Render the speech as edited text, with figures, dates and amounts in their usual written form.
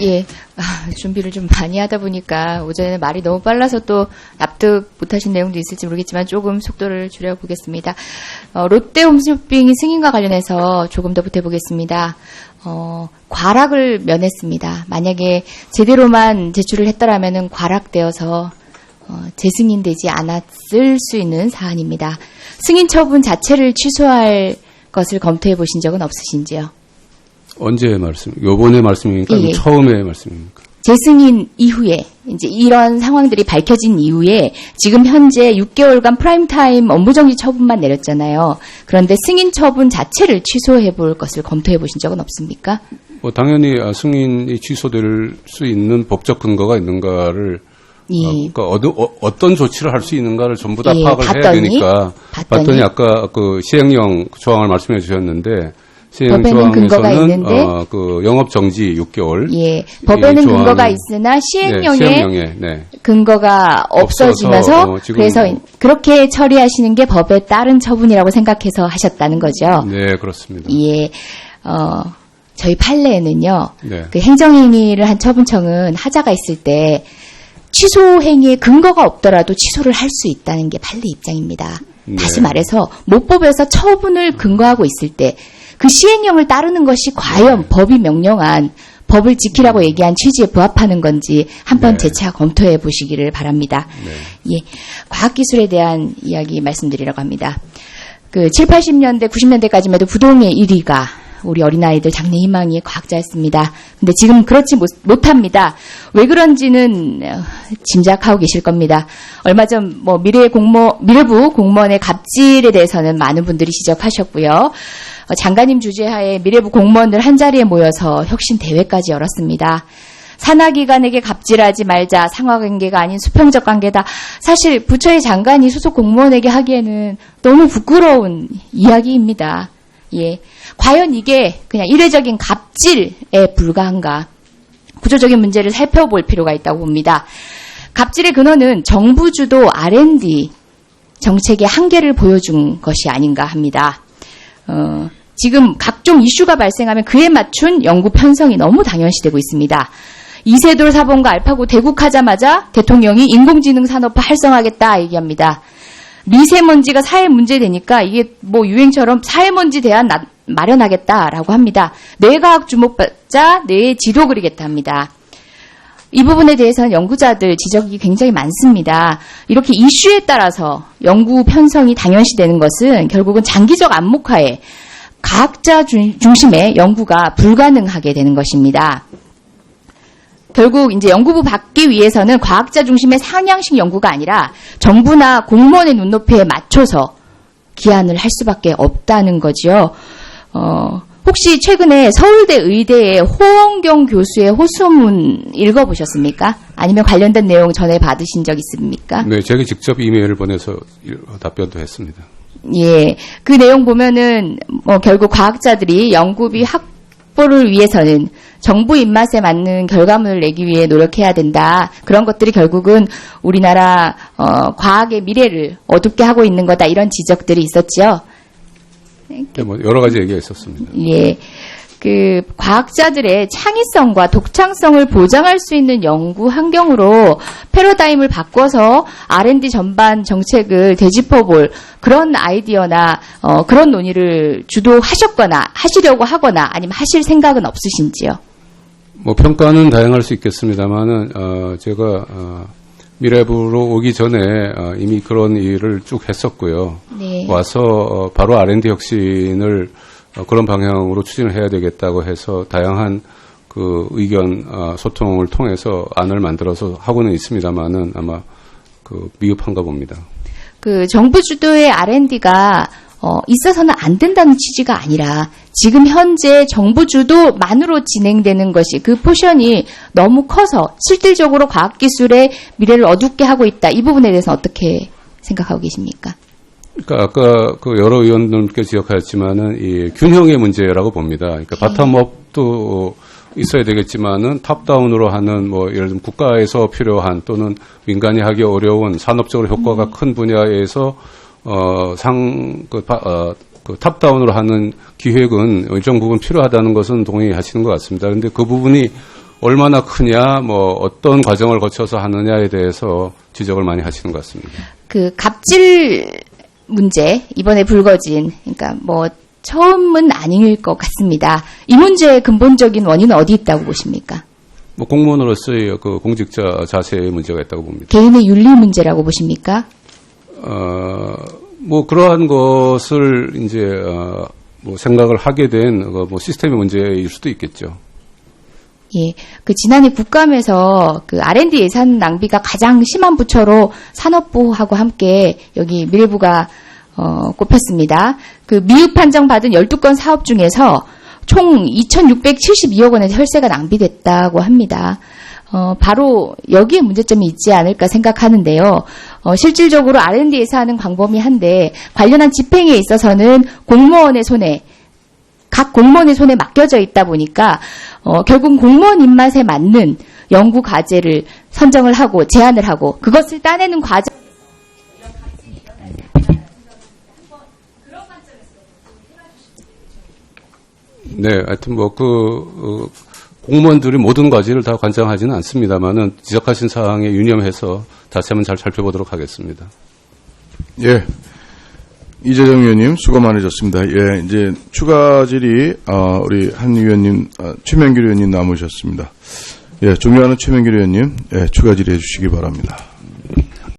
예. 준비를 좀 많이 하다 보니까 오전에 말이 너무 빨라서 또 납득 못하신 내용도 있을지 모르겠지만 조금 속도를 줄여보겠습니다. 롯데 홈쇼핑 승인과 관련해서 조금 더 보태보겠습니다. 과락을 면했습니다. 만약에 제대로만 제출을 했더라면은 과락되어서 재승인되지 않았을 수 있는 사안입니다. 승인 처분 자체를 취소할 것을 검토해 보신 적은 없으신지요? 언제 말씀? 요번에 말씀입니까? 예. 처음에 말씀입니까? 재승인 이후에 이제 이런 상황들이 밝혀진 이후에 지금 현재 6개월간 프라임타임 업무정지 처분만 내렸잖아요. 그런데 승인 처분 자체를 취소해 볼 것을 검토해 보신 적은 없습니까? 당연히 승인이 취소될 수 있는 법적 근거가 있는가를 예. 그러니까 어떤 조치를 할 수 있는가를 전부 다 예, 파악을 해야 되니까 봤더니 아까 그 시행령 조항을 말씀해 주셨는데 법에는 근거가 있는데 그 영업 정지 6개월. 예, 법에는 근거가 있으나 시행령에 네. 근거가 없어지면서 그래서 그렇게 처리하시는 게 법에 따른 처분이라고 생각해서 하셨다는 거죠. 네, 그렇습니다. 예, 저희 판례에는요, 네. 그 행정행위를 한 처분청은 하자가 있을 때 취소 행위에 근거가 없더라도 취소를 할 수 있다는 게 판례 입장입니다. 네. 다시 말해서 모법에서 처분을 근거하고 있을 때 그 시행령을 따르는 것이 과연 법이 명령한 법을 지키라고 얘기한 취지에 부합하는 건지 한번 재차 검토해 보시기를 바랍니다. 예, 과학기술에 대한 이야기 말씀드리려고 합니다. 그 7, 80년대, 90년대까지만 해도 부동의 1위가 우리 어린아이들 장래 희망의 과학자였습니다. 근데 지금 그렇지 못합니다. 왜 그런지는 짐작하고 계실 겁니다. 얼마 전 미래부 공무원의 갑질에 대해서는 많은 분들이 지적하셨고요. 장관님 주재하에 미래부 공무원들 한자리에 모여서 혁신 대회까지 열었습니다. 산하기관에게 갑질하지 말자, 상하관계가 아닌 수평적 관계다. 사실 부처의 장관이 소속 공무원에게 하기에는 너무 부끄러운 이야기입니다. 예, 과연 이게 그냥 일회적인 갑질에 불과한가? 구조적인 문제를 살펴볼 필요가 있다고 봅니다. 갑질의 근원은 정부 주도 R&D 정책의 한계를 보여준 것이 아닌가 합니다. 지금 각종 이슈가 발생하면 그에 맞춘 연구 편성이 너무 당연시되고 있습니다. 이세돌 사범과 알파고 대국하자마자 대통령이 인공지능 산업화 활성화하겠다 얘기합니다. 미세먼지가 사회 문제 되니까 이게 뭐 유행처럼 사회먼지 대안 마련하겠다라고 합니다. 뇌과학 주목받자 뇌의 지도 그리겠다 합니다. 이 부분에 대해서는 연구자들 지적이 굉장히 많습니다. 이렇게 이슈에 따라서 연구 편성이 당연시되는 것은 결국은 장기적 안목하에 과학자 중심의 연구가 불가능하게 되는 것입니다. 결국 이제 연구부 받기 위해서는 과학자 중심의 상향식 연구가 아니라 정부나 공무원의 눈높이에 맞춰서 기한을 할 수밖에 없다는 거죠. 혹시 최근에 서울대 의대의 호원경 교수의 호소문 읽어보셨습니까? 아니면 관련된 내용 전에 받으신 적 있습니까? 네, 제가 직접 이메일을 보내서 답변도 했습니다. 예, 그 내용 보면은 결국 과학자들이 연구비 확보를 위해서는 정부 입맛에 맞는 결과물을 내기 위해 노력해야 된다. 그런 것들이 결국은 우리나라 과학의 미래를 어둡게 하고 있는 거다. 이런 지적들이 있었죠. 네, 뭐 여러 가지 얘기가 있었습니다. 예, 그 과학자들의 창의성과 독창성을 보장할 수 있는 연구 환경으로 패러다임을 바꿔서 R&D 전반 정책을 되짚어볼 그런 아이디어나 그런 논의를 주도하셨거나 하시려고 하거나 아니면 하실 생각은 없으신지요? 뭐 평가는 다양할 수 있겠습니다만은 제가 미래부로 오기 전에 이미 그런 일을 쭉 했었고요. 네. 와서 바로 R&D 혁신을 그런 방향으로 추진을 해야 되겠다고 해서 다양한 그 의견 소통을 통해서 안을 만들어서 하고는 있습니다만은 아마 그 미흡한가 봅니다. 그 정부 주도의 R&D가 있어서는 안 된다는 취지가 아니라 지금 현재 정부 주도만으로 진행되는 것이 그 포션이 너무 커서 실질적으로 과학기술의 미래를 어둡게 하고 있다. 이 부분에 대해서 어떻게 생각하고 계십니까? 그러니까 아까 그 여러 의원님께 지적하셨지만은 이 균형의 문제라고 봅니다. 그러니까 바텀업도 있어야 되겠지만은 탑다운으로 하는 뭐 예를 들면 국가에서 필요한 또는 민간이 하기 어려운 산업적으로 효과가 큰 분야에서 그 탑다운으로 하는 기획은 일정 부분 필요하다는 것은 동의하시는 것 같습니다. 그런데 그 부분이 얼마나 크냐, 뭐 어떤 과정을 거쳐서 하느냐에 대해서 지적을 많이 하시는 것 같습니다. 그 갑질 문제 이번에 불거진 그러니까 뭐 처음은 아닐 것 같습니다. 이 문제의 근본적인 원인은 어디 있다고 보십니까? 뭐 공무원으로서의 그 공직자 자세의 문제가 있다고 봅니다. 개인의 윤리 문제라고 보십니까? 뭐 그러한 것을 이제 뭐 생각을 하게 된 뭐 시스템의 문제일 수도 있겠죠. 예, 그 지난해 국감에서 그 R&D 예산 낭비가 가장 심한 부처로 산업부하고 함께 여기 미래부가 꼽혔습니다. 그 미흡 판정 받은 12건 사업 중에서 총 2,672억 원의 혈세가 낭비됐다고 합니다. 바로 여기에 문제점이 있지 않을까 생각하는데요. 실질적으로 R&D 예산은 광범위한데 관련한 집행에 있어서는 공무원의 손에 각 공무원의 손에 맡겨져 있다 보니까 결국 공무원 입맛에 맞는 연구 과제를 선정을 하고 제안을 하고 그것을 따내는 과정. 네, 하여튼 뭐 공무원들이 모든 과제를 다 관장하지는 않습니다만은 지적하신 사항에 유념해서 다시 한번 잘 살펴보도록 하겠습니다. 예. 이재정 의원님 수고 많으셨습니다. 예, 이제 추가 질의 우리 한 의원님 최명길 의원님 남으셨습니다. 예, 존경하는 최명길 의원님, 예, 추가 질의해 주시기 바랍니다.